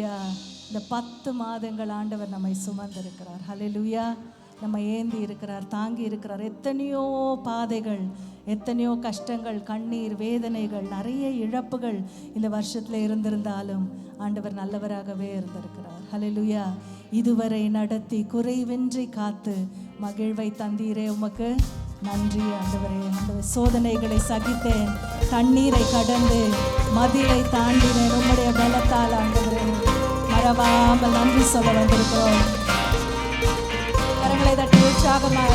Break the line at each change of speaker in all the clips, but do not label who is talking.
ஹல்லேலூயா. இந்த 10 மாதங்கள் ஆண்டவர் நம்மை சுமந்திருக்கிறார். ஹல்லேலூயா. நம்ம ஏந்தி இருக்கிறார், தாங்கி இருக்கிறார். எத்தனையோ பாதைகள், எத்தனையோ கஷ்டங்கள், கண்ணீர், வேதனைகள், நிறைய இழப்புகள் இந்த வருஷத்தில் இருந்திருந்தாலும் ஆண்டவர் நல்லவராகவே இருந்திருக்கிறார். ஹல்லேலூயா. இதுவரை நடத்தி குறைவின்றி காத்து மகிழ்வை தந்தீரே, உமக்கு நன்றி ஆண்டவரே. ஆண்டவர், சோதனைகளை சகித்தேன், தண்ணீரை கடந்து மதிலை தாண்டினேன், உம்முடைய பலத்தால் ஆண்டவரே. மறவாமல் நன்றி சொல்ல வந்திருக்கிறோம். கரங்களை தட்டி உற்சாகமாக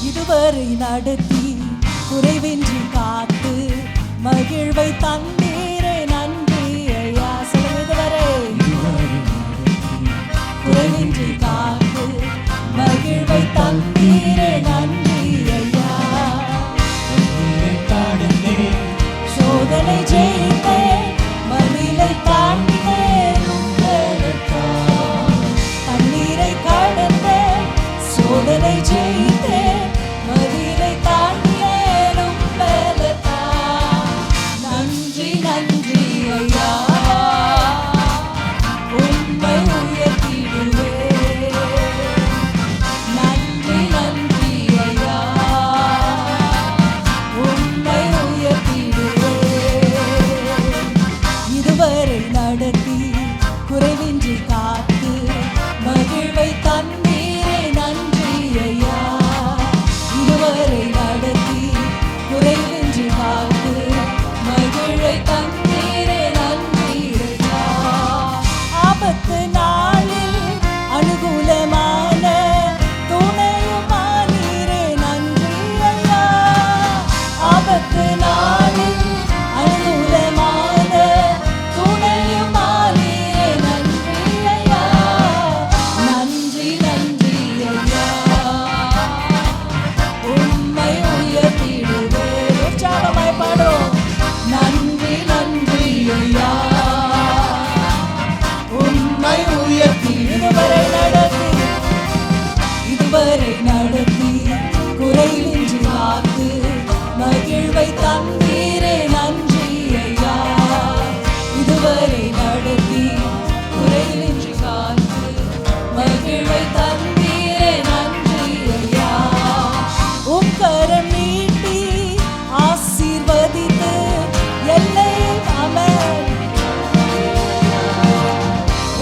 இதுவரை நடத்தி குறைவின்றி காத்து மகிழ்வை தந்தீரே, நன்றி ஐயா. சொல்லுங்க, இதுவரை குறைவின்றி காத்து மகிழ்வை தந்தீரே, நன்றி ஐயா. சோதனை ஜெயித்தேன், மதிலை தாண்டினேன், தண்ணீரை கடந்தேன். சோதனை ஜெயித்தேன், மதிலை தாண்டினேன், நன்றி நன்றி ஐயா. உம்மை உயர்த்திடுவேன், நன்றி நன்றி ஐயா. உம்மை உயர்த்திடுவேன். இதுவரை நடத்தி குறைவின்றி காத்து மகிழ்வை தந்தீரே, நன்றி ஐயா. இதுவரை நடத்தி குறைவின்றி காத்து மகிழ்வை தந்தீரே, நன்றி ஐயா. ஆபத்து நாளில் அனுகூலமான துணையுமானீரே, நன்றி ஐயா. ஆபத்து நாளில் அனுகூலமான துணையுமானீரே, நன்றி ஐயா. நன்றி நன்றி ஐயா. உம்மை உயர்த்திடுவேன். உற்சாகமாய் பாடும். நன்றி நன்றி ஐயா. உம்மை உயர்த்தி இதுவரை நடத்தி குறைவின்றி காத்து மகிழ்வை தந்தீரே, நன்றி ஐயா. இதுவரை நடத்தி குறைவின்றி காத்து மகிழ்வை தந்தீரே, நன்றி ஐயா. உம் கரம் நீட்டி ஆசீர்வதித்து எல்லையை அமர்.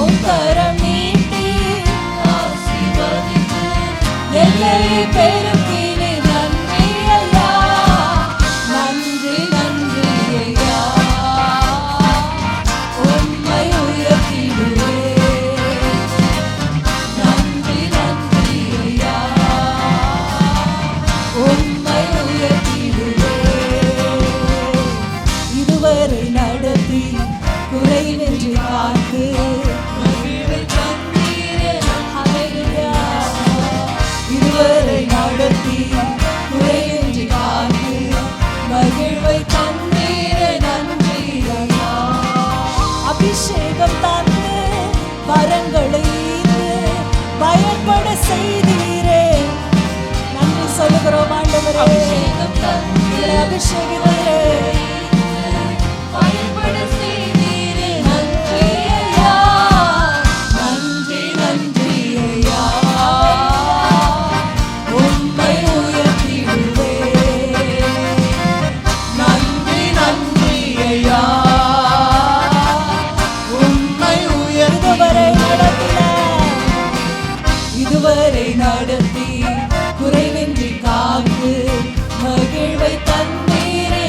உம் கரம் நீட்டி ஆசீர்வதித்து எல்லையை பெருக்கினீர், நன்றி ஐயா. நன்றி நன்றி ஐயா. உம்மை உயர்த்திடுவேன், நன்றி நன்றி ஐயா. உம்மை உயர்த்திடுவேன். இதுவரை நடத்தி குறைவின்றி காத்து மகிழ்வை தந்தீரே, ஹல்லேலூயா. இதுவரை நடத்தி குறைவின்றி காத்து மகிழ்வை தந்தீரே, நன்றி ஐயா. அபிஷேகம் தந்து வரங்களை ஈர்த்து பயன்பட செய்தீரே, நன்றி சொல்லுகிறோம் ஆண்டவரே. அபிஷேகம் தந்து அபிஷேகித்தீரே, பயன்பட செய்தீரே, நன்றி ஐயா. நன்றி நன்றி ஐயா. உம்மை உயர்த்திடுவேன், நன்றி நன்றி ஐயா. உம்மை இதுவரை நடத்தி குறைவின்றி காத்து மகிழ்வை தந்தீரே,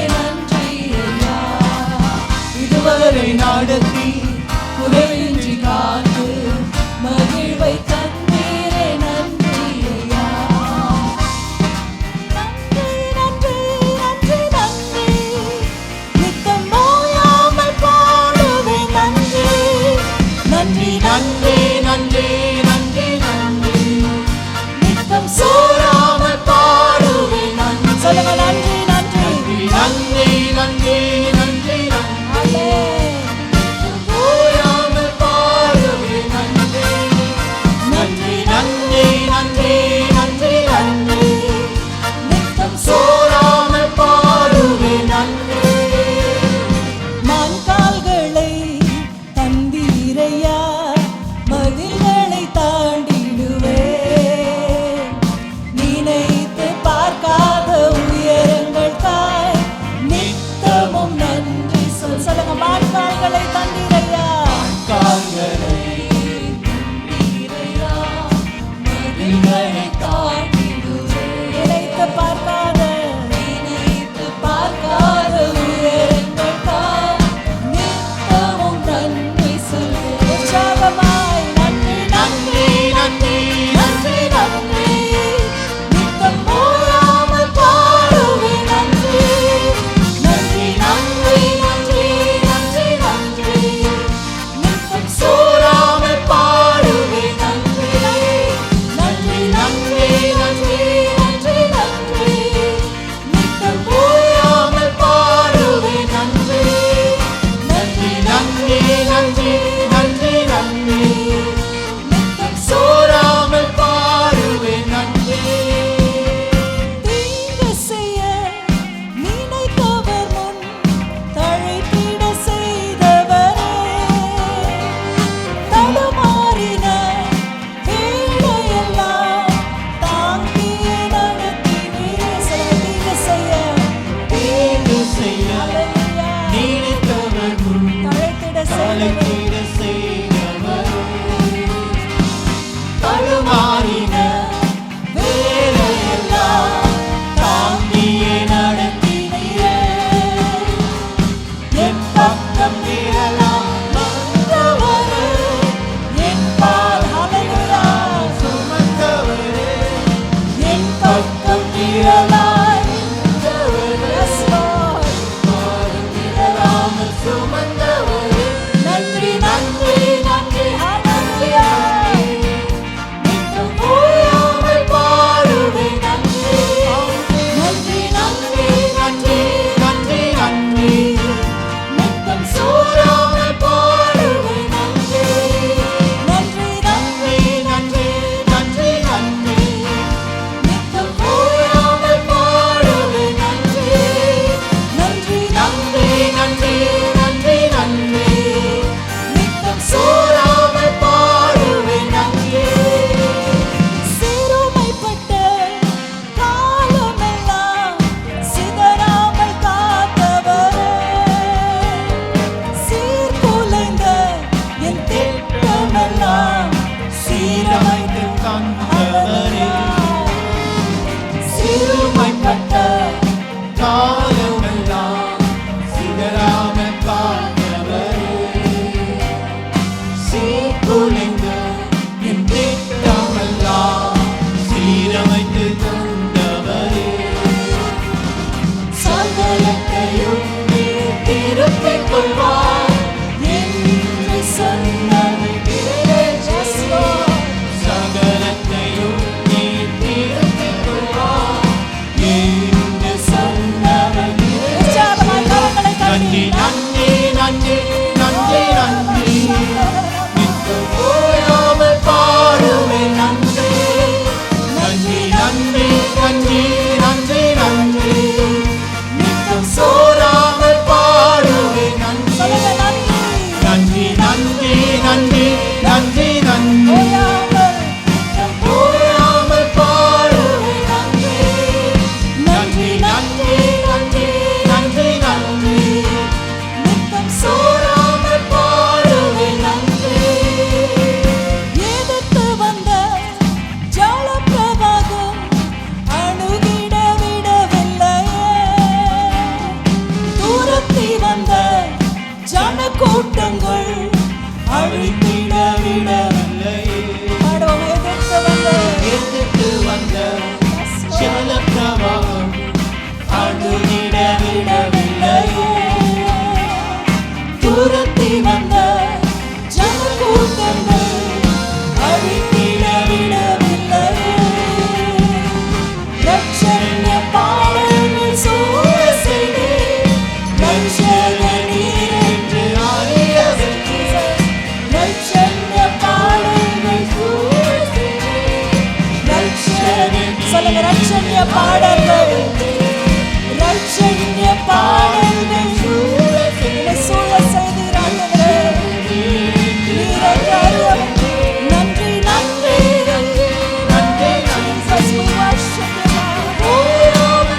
அமைத்து தந்தவரே சகலத்தையும் நீர் திருப்பிக் கொள்வார் என்று சொன்னவரே சகலத்தையும் நீர் திருப்பிக் கொள்வார் என்று சொன்னவரே நன்றி நன்றி நன்றி நன்றி நன்றி நித்தம் ஓயாமல் பாடுவேன் நன்றி நன்றி நன்றி நன்றி நன்றி நன்றி நித்தம் சோராமல் பாடுவேன் நன்றி நன்றி நன்றி நன்றி நன்றி நன்றி நித்தம் ஓயாமல் பாடுவேன் நன்றி நன்றி நன்றி நன்றி நன்றி நன்றி நித்தம் சோராமல் பாடுவேன் நன்றி
எதிர்த்து வந்த ஜலப்பிரவாகம் அணுகிட விடவில்லையே தூரத்தி வந்த ஜனக்கூட்டங்கள் அழித்திட விடவில்லையே பாடுவோம்
எதிர்த்து வந்த ஜலப்பிரவாகம் அணுகிட விடவில்லையே
தூரத்தி வந்த ஜனக்கூட்டங்கள் அழித்திட விடவில்லையே ரட்சண்ய பாடல்கள் சூழ செய்து ரட்சக நீர் என்று அறிய வைத்தீர். ரட்சண்ய பாடல்கள் சூழ செய்து சொல்லுங்க ரட்சண்ய பாடல்கள் ரட்சண்ய பாடல்கள் சூழ செய்தீர் ஆண்டவரே. நீர் என்று அறிய வைத்தீர். நன்றி நன்றி
நன்றி
Jesus, we worship you, Lord.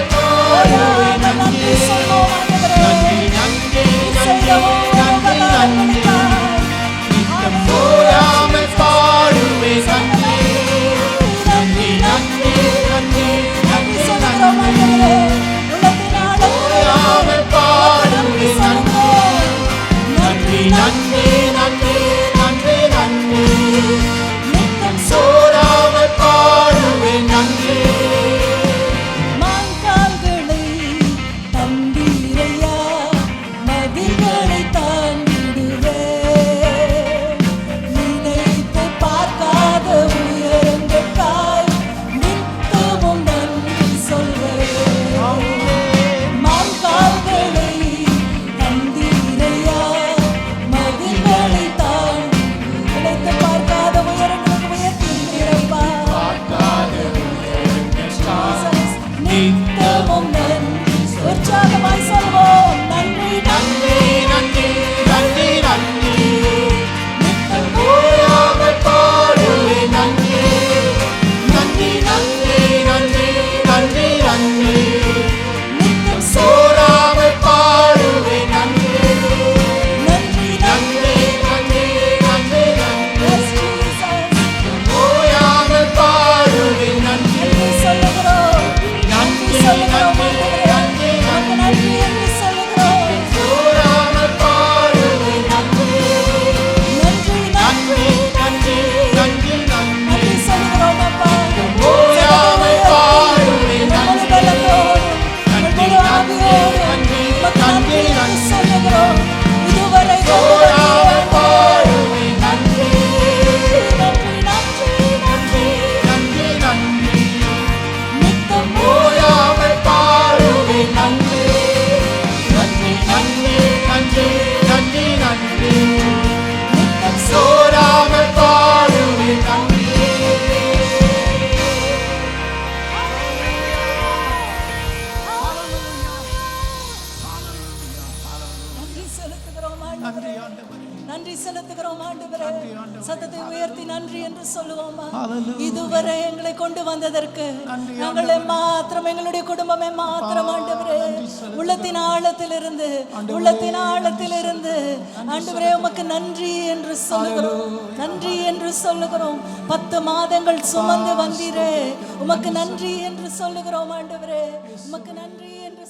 ஓயாமல் நன்றி சொல்வோம் ஆண்டவரே.
நன்றி
செய்த ஒவ்வொரு உபகாரங்களுக்காய்.
ஓயாமல் பாடுவேன் நன்றி நன்றி நன்றி நன்றி
நன்றி சொல்லுகிறோம் ஆண்டவரே. உள்ளத்தின் ஆழத்திலே
ஓயாமல் பாடுவேன் நன்றி நன்றி நன்றி நன்றி நன்றி நன்றி
நித்தம்
சோராமல் பாடுவேன் நன்றி
மான்கால்களை தந்தீரையா மதில்களை தாண்டிடுவே நினைத்து பார்க்காத உயரங்களுக்காய் நித்தமும் நன்றி சொல்வேன். மான்கால்களை தந்தீரையா மதில்களை தாண்டி நினைத்து பார்க்காத உயரங்களுக்கு உயர்த்தினீரப்பா. நித்தமும் நன்றி உற்சாகமாய் சொல்வோம் நன்றி நன்றி
நன்றி நன்றி நன்றி
நித்தம்
ஓயாமல் பாடுவேன் நன்றி நன்றி நன்றி நன்றி நன்றி நன்றி
நித்தம்
சோராமல் பாடுவேன் நன்றி
நன்றி
நன்றி நன்றி நன்றி நன்றி
Yes, Jesus.
ஓயாமல் பாடுவேன் நன்றி
நன்றி சொல்லுகிறோம் நன்றி சொல்லுகிறோம் ஆண்டவரே. உமக்கு நன்றி என்று சொல்லுகிறோம்.
சோராமல் பாடுவேன் நன்றி
நன்றி நன்றி
நன்றி நன்றி நன்றி
நன்றி சொல்லுகிறோம் அப்பா.
ஓயாமல் பாடுவேன்
முழு பலத்தோடும், முழு ஆவியோடும் உமக்கு நன்றி என்று சொல்லுகிறோம். இதுவரை
சோராமல் பாடுவேன் நன்றி
நன்றி நன்றி நன்றி
நன்றி நன்றி
நித்தம்
ஓயாமல் பாடுவேன் நன்றி நன்றி நன்றி நன்றி நன்றி நன்றி
நித்தம்
சோராமல் பாடுவேன் நன்றி
நன்றி செலுத்துகிறோம் ஆண்டவரே. நன்றி செலுத்துகிறோம் ஆண்டவரே. சத்தத்தை உயர்த்தி நன்றி என்று சொல்லுவோமா? இதுவரை எங்களை கொண்டு வந்ததற்கு நாங்களே மாத்திரம் எங்களுடைய குடும்பமே மாத்திரம் ஆண்டவரே உள்ளத்தின் ஆழத்திலிருந்து ஆண்டவரே உமக்கு நன்றி என்று சொல்லுகிறோம். நன்றி என்று சொல்லுகிறோம். 10 மாதங்கள் சுமந்து வந்தீரே உமக்கு நன்றி என்று சொல்லுகிறோம் ஆண்டவரே. உமக்கு நன்றி என்று